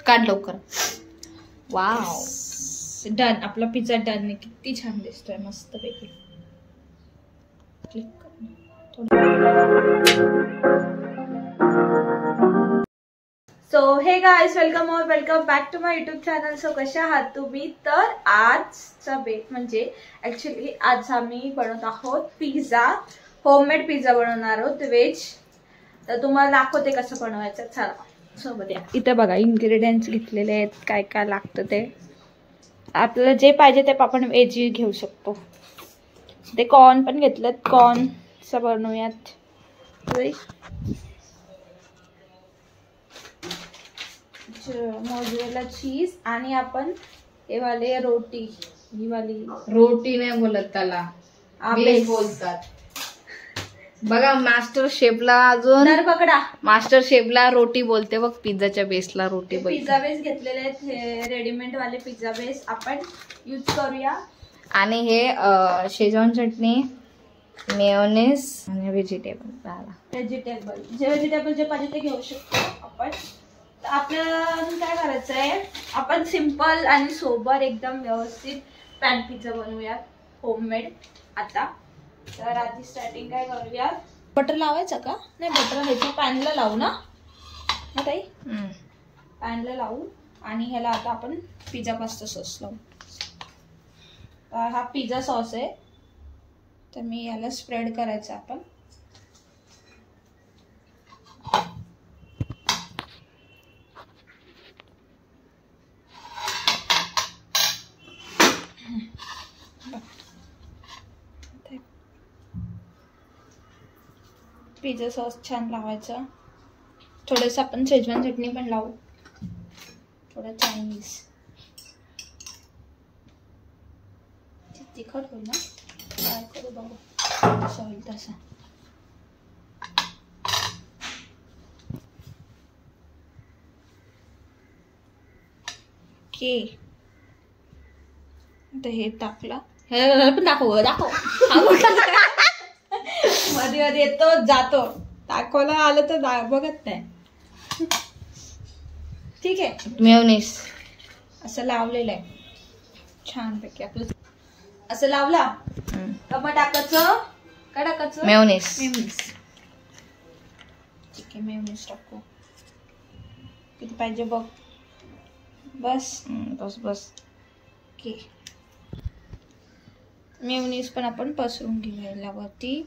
काढ लवकर. Wow, done. आपला पिझ्झा डन. किती छान दिसतोय, मस्त पैकी. क्लिक कर. So hey guys, welcome back to my YouTube channel. So कशा आहात तुम्ही? तर आजचा बेत म्हणजे ऍक्च्युली आज आम्ही बनवत आहोत पिझ्झा. होममेड पिझ्झा बनवणार आहोत, व्हेज. तर तुम्हाला दाखवते कसं बनवायचं. चला सोबत या. इथं बघा इन्ग्रेडियंट्स घेतलेले आहेत, काय काय लागतं ते. आपल्याला जे पाहिजे ते आपण व्हेज घेऊ शकतो. ते कॉर्न पण घेतलेत, कॉर्नचं बनवूयात. मोझरेला चीज आणि आपण हे वाले रोटी, ही वाली रोटी नाही बोलत त्याला, बेस बोलतात. बघा मास्टर शेफला अजून पकडा. मास्टर शेफला रोटी बोलते बघ, पिझ्झाच्या बेसला रोटी बोलते. पिझ्झा बेस घेतलेले आहेत, हे रेडीमेड वाले पिझ्झा बेस आपण यूज करूया. आणि हे शेजवान चटणी, मेयोनेज आणि व्हेजिटेबल जे पाहिजे ते घेऊ शकतो आपण. आपल्याला काय करायचं आहे, आपण सिंपल आणि सोबर एकदम व्यवस्थित पॅन पिझ्झा बनवूया होममेड. आता तर आधी स्टार्टिंग काय करूया, बटर लावायचं का? नाही, बटर ह्याच्या पॅनला लावू ना ताई. पॅनला लावू आणि ह्याला आता आपण पिझ्झा पास्ता सॉस लावू. हा पिझ्झा सॉस आहे, तर मी याला स्प्रेड करायचं आपण. पिझ्झा सॉस छान लावायचा. थोडंसं आपण शेजवान चटणी पण लावू, थोडं चायनीज. तिखट होईल ना, ट्राय करू बघू कसं होईल तसं. ओके, तर हे टाकला. हे पण दाखव मध्ये मध्ये येतो जातो. दाखवायला आलं तर बघत नाही. ठीक आहे, मेयोनेज असं लावलेलं आहे छानपैकी. आपलं असं लावला का मग टाकायचं, काय टाकायचं? मेयोनेज. ठीक आहे, मेयोनेज टाकू. किती पाहिजे बघ. बस. ओके, मेयोनेज पण आपण पसरून घेऊया वरती.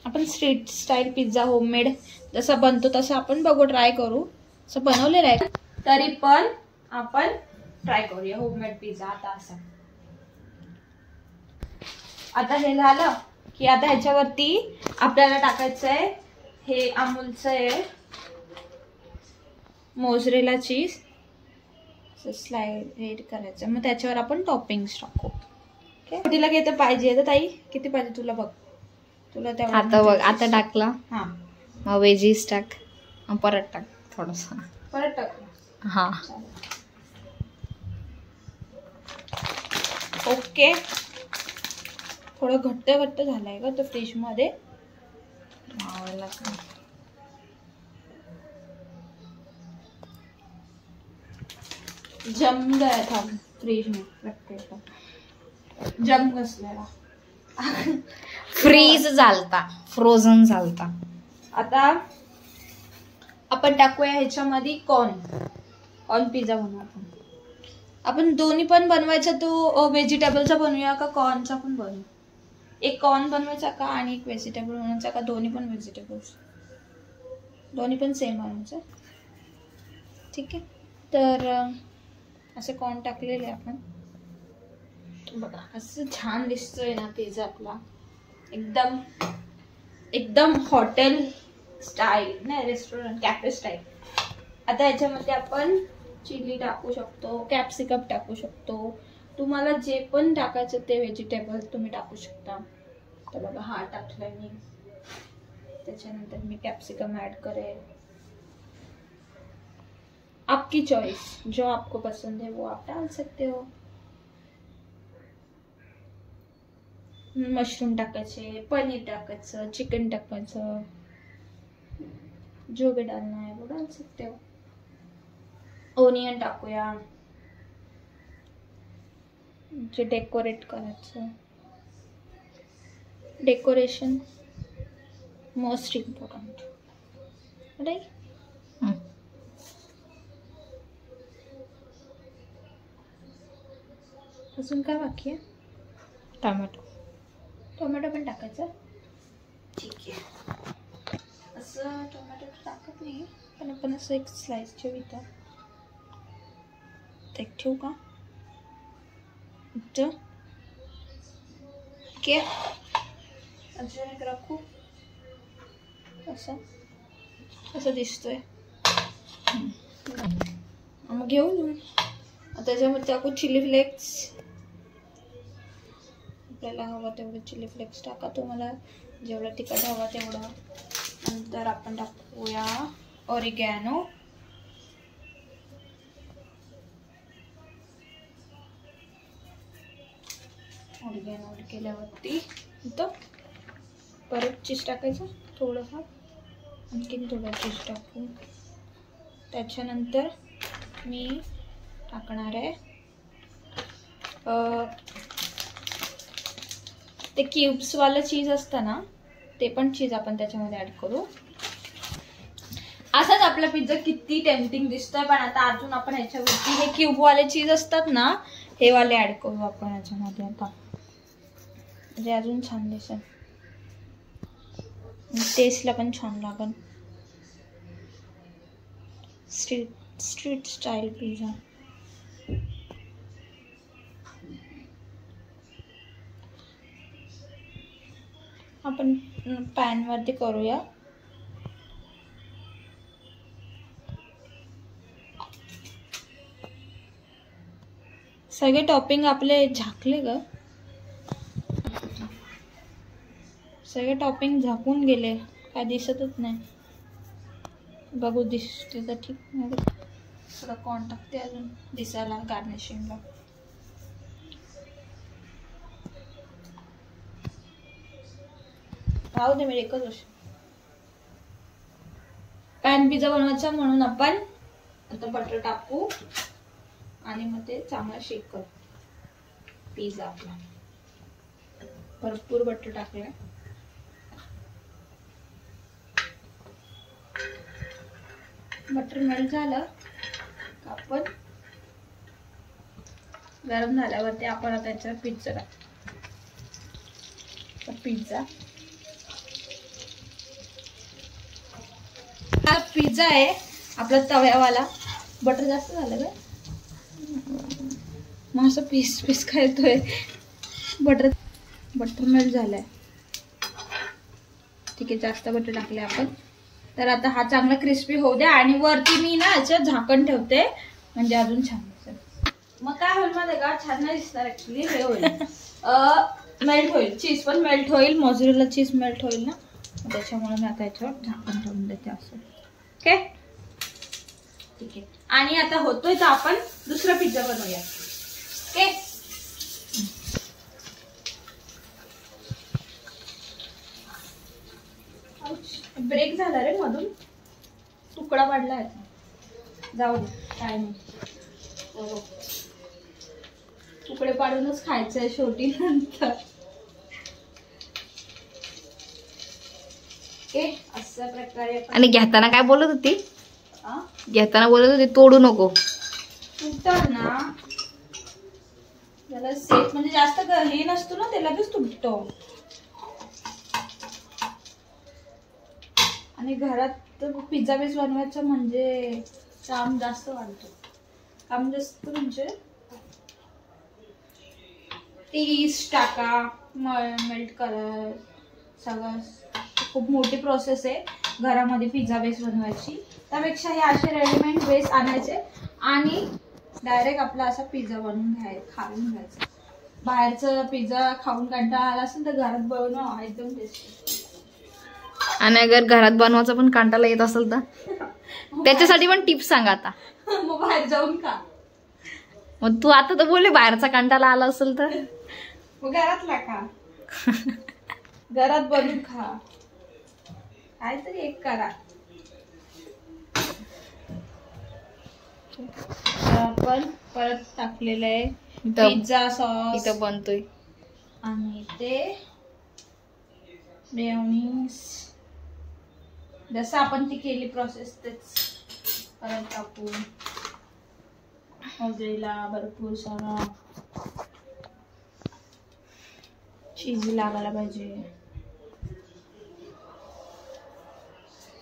आपण स्ट्रीट स्टाईल पिझ्झा होममेड जसा बनतो तसं आपण बघू, ट्राय करू. असं बनवलेलं आहे तरी पण आपण ट्राय करूया होममेड पिझ्झा. आता हे झालं की आता ह्याच्यावरती आपल्याला टाकायचं आहे हे अमूलचं आहे मोझरेला चीज. स्लाइड करायचं, मग त्याच्यावर आपण टॉपिंग्स टाकू. तिला किती पाहिजे तर ताई, किती पाहिजे तुला? बघ तुला त्या आता बघ, आता टाकला. हा, मग व्हेजीस टाक, परत टाक थोडंसं, परत टाक. हा ओके. थोडं घट्ट झालंय का तो फ्रीज मध्ये. जम गया था फ्रीज में रखते तो, जम कसलेला. फ्रीज झालता, फ्रोझन झालता. आता आपण टाकूया ह्याच्यामध्ये कॉर्न पिझ्झा बनवू आपण दोन्ही पण बनवायचा. तो व्हेजिटेबलचा बनवूया का कॉर्नचा पण बनवू? एक कॉर्न बनवायचा का आणि एक व्हेजिटेबल बनवायचा का? दोन्ही पण व्हेजिटेबल्स, दोन्ही पण सेम बनवायचं. ठीक आहे, तर असे कॉर्न टाकलेले आपण. बघा असं छान दिसतोय ना पिझ्झा आपला, एकदम हॉटेल स्टाईल, नाही रेस्टॉरंट कॅफे स्टाईल. आता याच्यामध्ये आपण चिली टाकू शकतो, कॅप्सिकम टाकू शकतो. तुम्हाला जे पण टाकायचं ते व्हेजिटेबल तुम्ही टाकू शकता. तर बघा हा टाकलाय मी, त्याच्यानंतर मी कॅप्सिकम ऍड करेल. आपकी चॉइस, जो आपको पसंद है वो आप डाल सकते हो. मशरूम टाकायचे, पनीर टाकायचं, चिकन टाकायचं, जो भी डालना है वो डाल सकते हो. ओनियन टाकूया, जे डेकोरेट करायचं. Decoration most important, right. अजून काय बाकी आहे? टोमॅटो. टोमॅटो पण टाकायचं. ठीक आहे. असं टोमॅटो टाकत नाही, पण आपण असं एक स्लाइस ठेवूया. एक ठेवू का? ओके. अजून एक राखू. असं असं दिसतोय. मग घेऊन त्याच्यामध्ये टाकू चिली फ्लेक्स. आपल्याला हवा तेवढं चिली फ्लेक्स टाका, तुम्हाला जेवढं तिखट हवा तेवढं. नंतर आपण टाकूया ऑरिगॅनो. ऑरिगॅनो केल्यावरती इथं परत चीज टाकायचं थोडंफार, आणखीन थोडं चीज टाकू. त्याच्यानंतर मी टाकणार आहे ते क्यूब्सवालं चीज असतं ना, ते पण चीज आपण त्याच्यामध्ये ॲड करू. असाच आपला पिझ्झा किती टेम्पटिंग दिसतोय, पण आता अजून आपण ह्याच्यावरती हे क्यूबवाले चीज असतात ना, हे वाले ॲड करू आपण ह्याच्यामध्ये. आता म्हणजे अजून छान दिसेल, टेस्टला पण छान लागेल. Street style pizza. आपण पॅन वरती करूया. सगळे टॉपिंग आपले झाकले ग, सगळे टॉपिंग झाकून गेले, काय दिसतच नाही. बघू दिसते तर ठीक, नाही थोडा कॉर्न टाकते अजून दिसायला गार्निशिंगला. राहू दे, मी एकच वर्ष पॅन पिझ्झा बनवायचा म्हणून आपण आता बटर टाकू आणि मग ते चांगला शेक करू. पिझ्झा आपला भरपूर बटर टाकलाय. बटर मेल्ट झालं का आपण गरम झाल्यावरती आपण आता त्याचा पिझ्झा टाकू. पिझ्झा हा पिझ्झा आहे आपला तव्यावाला. बटर जास्त झालं का मग असं पीस पीस खायतोय. बटर मेल्ट झालाय. ठीक आहे, जास्त बटर टाकले आपण. तर आता हा चांगला क्रिस्पी होऊ द्या आणि वरती मी ना याच्यात झाकण ठेवते, म्हणजे अजून छान दिसेल. मग काय होईल माहिती का, छान नाही दिसणार ऍक्च्युली. हे होईल मेल्ट होईल, चीज पण मेल्ट होईल, मोझरेला चीज मेल्ट होईल ना, त्याच्यामुळे मी आता याच्यावर झाकण ठेवून देते असं. ओके, ठीक आहे. आणि आता होतोय तर आपण दुसरा पिझ्झा बनवूया. ओके, ब्रेक झाला रे मधून, तुकडा पडलाय. जाऊ दे, काय नाही, तुकडे पाडूनच खायचंय शेवटी नंतर. ओके, अशा प्रकारे. आणि घेताना काय बोलत होती? घेताना बोलत होती तोडू नको. तुटतं ना त्याला सेफ, म्हणजे जास्त हे नसतो ना, ते लगेच तुटतो. आणि घरात पिझ्झा बेस बनवायचं म्हणजे काम जास्त वाढतो. काम जास्त म्हणजे ईस्ट टाका, मेल्ट करा, सगळं खूप मोठी प्रोसेस आहे घरामध्ये पिझ्झा बेस बनवायची. त्यापेक्षा हे असे रेडीमेड बेस आणायचे आणि डायरेक्ट आपला असा पिझ्झा बनवून खाऊन घ्यायचा. बाहेरचा पिझ्झा खाऊन कंटाळा आला असेल तर घरात बनवा, एकदम टेस्टी. आणि अगर घरात बनवायचा पण कंटाळा येत असेल तर त्याच्यासाठी पण टिप्स सांगा आता. मग बाहेर जाऊन खा. मग तू आता तर बोलले बाहेरचा कंटाळा आला असेल तर मग घरातला खा. घरात बनवून खा, काहीतरी एक करा. आपण परत टाकलेलं आहे पिझ्झा सॉस इथं बनतोय आणि ते मेयोनीज. जसं आपण ती केली प्रोसेस तेच परत टाकू. मोझरेला भरपूर सारा चीज लागायला पाहिजे.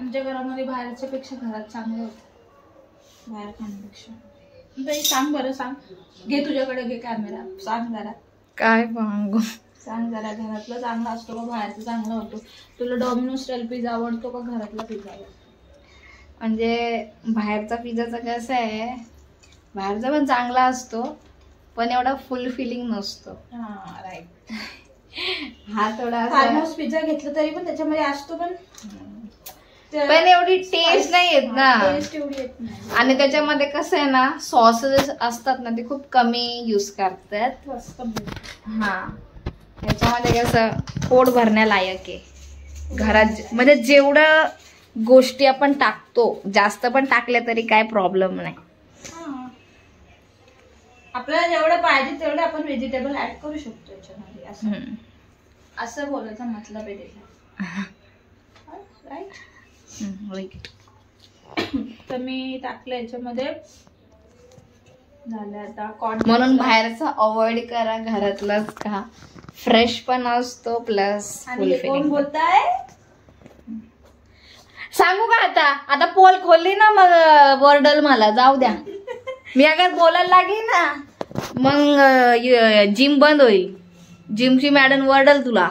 आमच्या घरामध्ये बाहेरच्या पेक्षा घरात चांगलं होतं, बाहेर खाण्यापेक्षा. बाई सांग बरं, सांग. घे तुझ्याकडे, घे कॅमेरा, सांग जरा. काय सांगू, सांग जरा. घरातलं चांगलं असतो का बाहेरचं चांगलं होतो? तुला डॉमिनोज स्टाईल पिझ्झा आवडतो का घरातला पिझ्झा आवडतो? म्हणजे बाहेरचा पिझ्झाचं कसं आहे, बाहेरचा पण चांगला असतो पण एवढा फुल फिलिंग नसतो. हा राईट. हा थोडा फार्महाऊस पिझ्झा घेतला तरी पण त्याच्यामध्ये असतो पण एवढी टेस्ट नाही येत ना. टेस्ट एवढी येत नाही. आणि त्याच्यामध्ये कसं आहे ना, सॉसेस असतात ना ते खूप कमी यूज करतात. हा त्याच्यामध्ये कसं पोट भरण्यालायक आहे. घरात म्हणजे जेवढं गोष्टी आपण टाकतो, जास्त पण टाकल्या तरी काय प्रॉब्लेम नाही. आपल्याला जेवढं पाहिजे तेवढं आपण व्हेजिटेबल ऍड करू शकतो याच्यामध्ये, असं बोलायचा मतलब आहे त्याचा. राईट. तर मी टाकलं याच्यामध्ये. झालं आता कॉर्न. म्हणून बाहेरचा अवॉइड करा, घरातलाच खा. फ्रेश पण असतो प्लस फुल फिलिंग. बोलताय सांगू का आता? आता पोल खोलली ना मग वर्डल मला, जाऊ द्या. मी अगर बोलायला लागली ना मग जिम बंद होईल. जिमची मॅडम वर्डल तुला.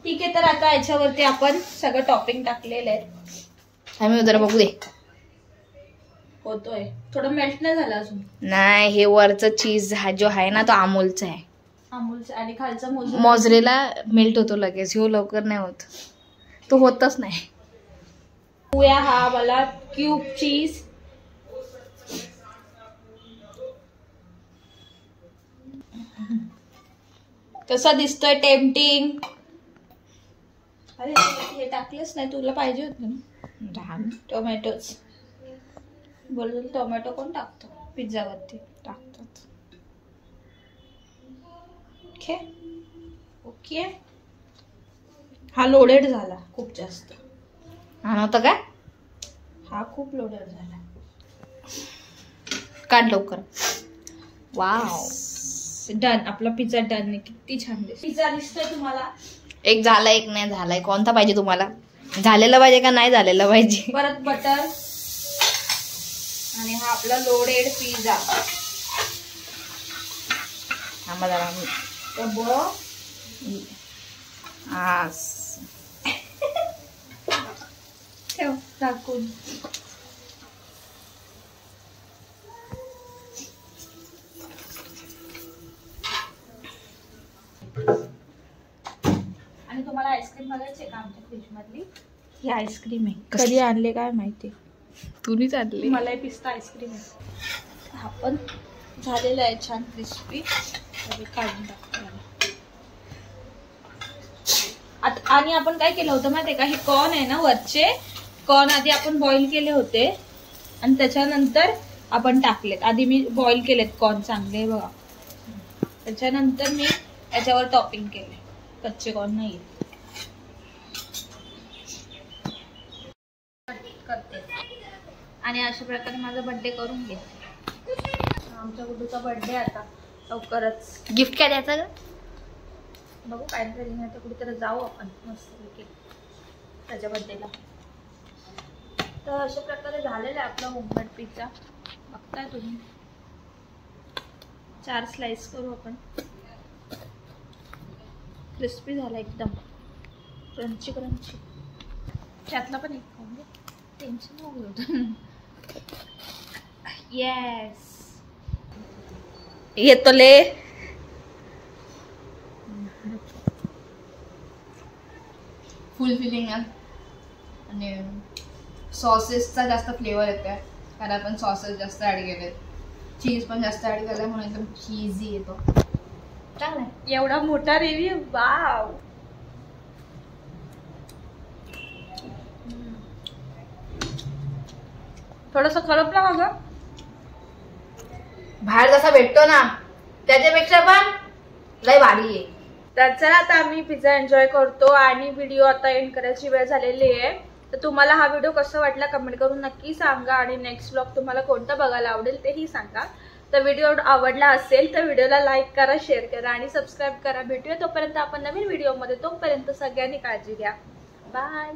ठीक आहे. तर आता याच्यावरती आपण सगळं टॉपिंग टाकलेलं आहे. आम्ही जरा बघू दे. होतोय थोडं मेल्ट नाही झालं अजून. नाही, हे वरचं चीज जो आहे ना तो अमूलचा आहे. अमूलचा. आणि खालचा मोजरेला मेल्ट होतो लगेच, ह्यो लवकर नाही होत, तो होतच नाही. हा वाला क्यूब चीज. कसा दिसतोय टेम्पटिंग. अरे हे टाकलंच नाही, तुला पाहिजे होत ना. टोमॅटोज. बोल, टोमॅटो कोण टाकतो पिझ्झावरती? टाकतात. Okay okay. हा लोडेड झाला खूप जास्त. हा नव्हतं काय? हा खूप लोडेड झाला. काढ लवकर. Wow, done. आपला पिझ्झा डन. किती छान दिसतो पिझ्झा दिसतोय तुम्हाला. एक झाला, एक नाही झालाय. कोणता पाहिजे तुम्हाला? झालेला पाहिजे का नाही झालेला पाहिजे? परत बटर. आणि हा आपला लोडेड पिझ्झा. थांबा जरा. ठेव टाकून. आणि तुम्हाला आईस्क्रीम बघायची का आमच्या फ्रीज मधली? ही आईस्क्रीम आहे. कधी आणले काय माहिती. तुम्हीच आणली. मला पिस्ता आईस्क्रीम आहे. हा पण झालेला आहे छान क्रिस्पी. काढून टाकतो. आणि आपण काय केलं होतं माहितीये का, हे कॉर्न आहे ना, वरचे कॉर्न आधी आपण बॉईल केले होते आणि त्याच्यानंतर आपण टाकलेत. आधी मी बॉईल केलेत कॉर्न चांगले बघा. त्याच्यानंतर मी याच्यावर टॉपिंग केले. कच्चे कॉर्न नाही करते. आणि अशा प्रकारे माझा बर्थडे करून घे. आमच्या गुड्डूचा बर्थडे आता लवकरच. गिफ्ट काय द्यायचं ग? बघू काहीतरी, नाही तर कुठेतरी जाऊ आपण मस्त त्याच्या बर्थडेला. तर अशा प्रकारे झालेला आहे आपला होममेड पिझ्झा. बघताय तुम्ही. 4 स्लाइस करू आपण. क्रिस्पी झाला एकदम, क्रंची क्रंची. त्यातला पण एक खाऊन घे, टेन्शन नको घेऊ. येस, येतो ले. फुल फिलिंग आहे आणि सॉसेसचा जास्त फ्लेवर येतोय कारण आपण सॉसेस जास्त ऍड केलेत. चीज पण जास्त ऍड केलं म्हणून एकदम चीजी येतो. चांगला आहे. एवढा मोठा रिव्ह्यू, वाव. थोडस खरपला का ग? बाहेर जसा भेटतो ना त्याच्यापेक्षा पण लय भारी आहे. तर चला आता आम्ही पिझ्झा एन्जॉय करतो आणि व्हिडिओ आता एंड करायची वेळ झालेली आहे. तर तुम्हाला हा व्हिडिओ कसा वाटला कमेंट करून नक्की सांगा आणि नेक्स्ट व्लॉग तुम्हाला कोणता बघायला आवडेल तेही सांगा. तर व्हिडिओ आवडला असेल तर व्हिडिओला लाईक करा, शेअर करा आणि सबस्क्राईब करा. भेटूया तोपर्यंत आपण नवीन व्हिडिओमध्ये. तोपर्यंत सगळ्यांनी काळजी घ्या. बाय.